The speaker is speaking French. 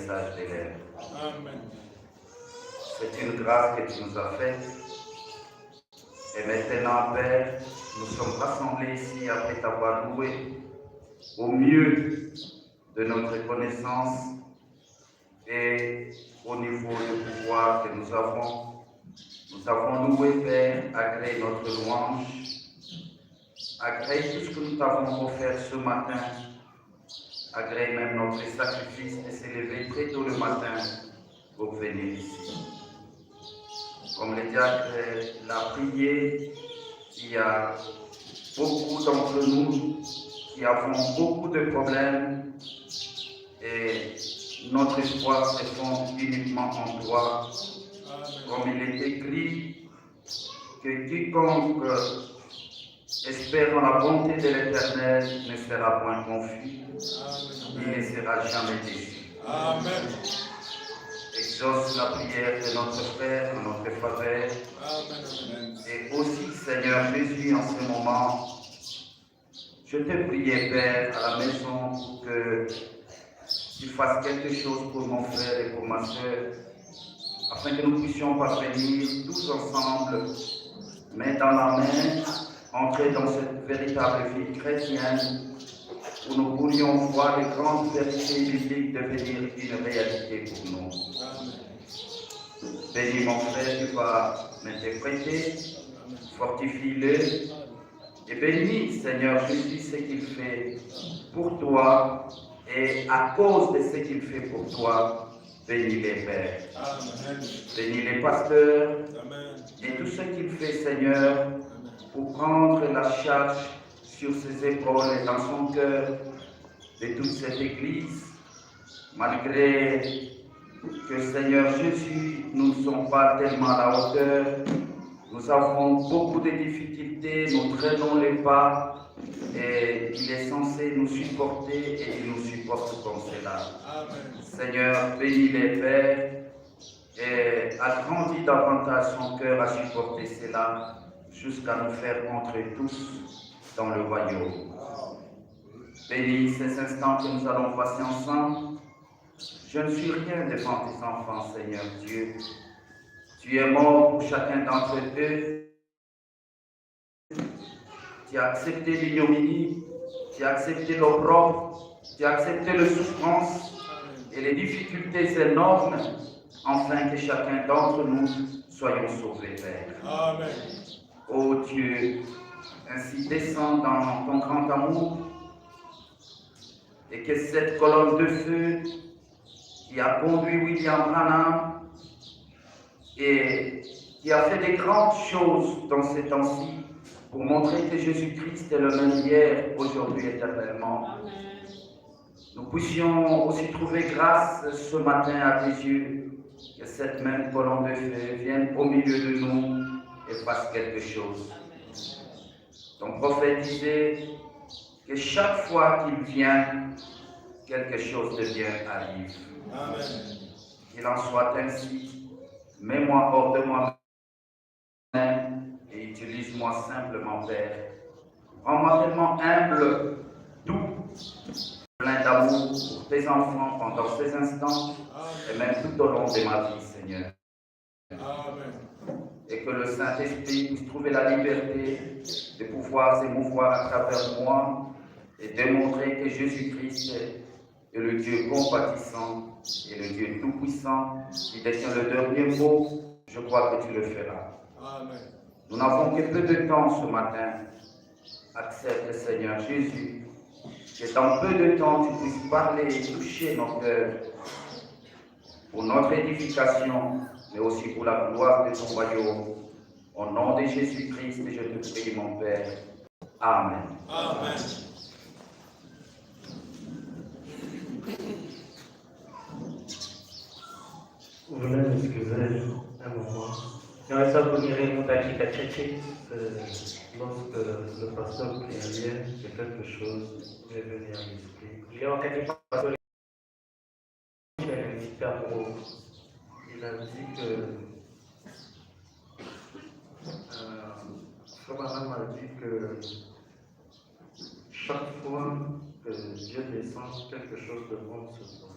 l'atterrissage des lèvres. Amen. C'est une grâce que tu nous as faite. Et maintenant, Père, nous sommes rassemblés ici après t'avoir loué au mieux de notre connaissance et au niveau de pouvoir que nous avons. Nous avons loué, Père, agrée notre louange, agrée tout ce que nous t'avons offert ce matin, agrée même notre sacrifice de s'élever très tôt le matin pour venir ici. Comme le diacre l'a prié, il y a beaucoup d'entre nous qui avons beaucoup de problèmes et notre espoir se fonde uniquement en toi. Comme il est écrit que quiconque espère en la bonté de l'Éternel ne sera point confus, il ne sera jamais déçu. Amen. Exauce la prière de notre Frère en notre faveur. Amen. Et aussi, Seigneur Jésus, en ce moment, je te prie, Père, à la maison pour que tu fasses quelque chose pour mon frère et pour ma soeur, afin que nous puissions parvenir tous ensemble, main dans la main, entrer dans cette véritable vie chrétienne où nous pourrions voir les grandes vérités bibliques devenir une réalité pour nous. Bénis mon frère, tu vas m'interpréter, fortifie-le, et bénis, Seigneur Jésus, ce qu'il fait pour toi, et à cause de ce qu'il fait pour toi, bénis les pères, bénis les pasteurs, et tout ce qu'il fait, Seigneur, pour prendre la charge sur ses épaules et dans son cœur de toute cette Église, malgré que, Seigneur Jésus, nous ne sommes pas tellement à la hauteur, nous avons beaucoup de difficultés, nous traînons les pas, et il est censé nous supporter et il nous supporte comme cela. Amen. Seigneur, bénis les pères et agrandis davantage son cœur à supporter cela jusqu'à nous faire entrer tous dans le royaume. Bénis ces instants que nous allons passer ensemble. Je ne suis rien devant tes enfants, Seigneur Dieu. Tu es mort pour chacun d'entre eux. Tu as accepté l'ignominie, tu as accepté l'opprobre, tu as accepté la souffrance et les difficultés énormes, afin que chacun d'entre nous soyons sauvés, Père. Amen. Ô Dieu, ainsi descends dans ton grand amour et que cette colonne de feu qui a conduit William Branham et qui a fait des grandes choses dans ces temps-ci pour montrer que Jésus-Christ est le même hier, aujourd'hui, éternellement. Nous puissions aussi trouver grâce ce matin à tes yeux, que cette même colonne de feu vienne au milieu de nous et fasse quelque chose. Donc prophétiser que chaque fois qu'il vient, quelque chose de bien arrive. Amen. Qu'il en soit ainsi. Mets-moi hors de moi-même et utilise-moi simplement, Père. Rends-moi tellement humble, doux, plein d'amour pour tes enfants pendant ces instants et même tout au long de ma vie, Seigneur. Amen. Et que le Saint-Esprit puisse trouver la liberté de pouvoir s'émouvoir à travers moi et démontrer que Jésus-Christ est le Dieu compatissant et le Dieu tout-puissant qui détient le dernier mot. Je crois que tu le feras. Amen. Nous n'avons que peu de temps ce matin. Accepte, Seigneur Jésus, que dans peu de temps tu puisses parler et toucher nos cœurs pour notre édification, mais aussi pour la gloire de ton royaume. Au nom de Jésus-Christ, je te prie, mon Père. Amen. Amen. Vous voulez m'excuser un moment. Naweza kunirehemu dakika chache lorsque le pasteur priait que quelque chose m'est venu à l'esprit. Leo wakati pastor Il a dit que Frère Branham a dit que chaque fois que Dieu descend, quelque chose de bon se passe.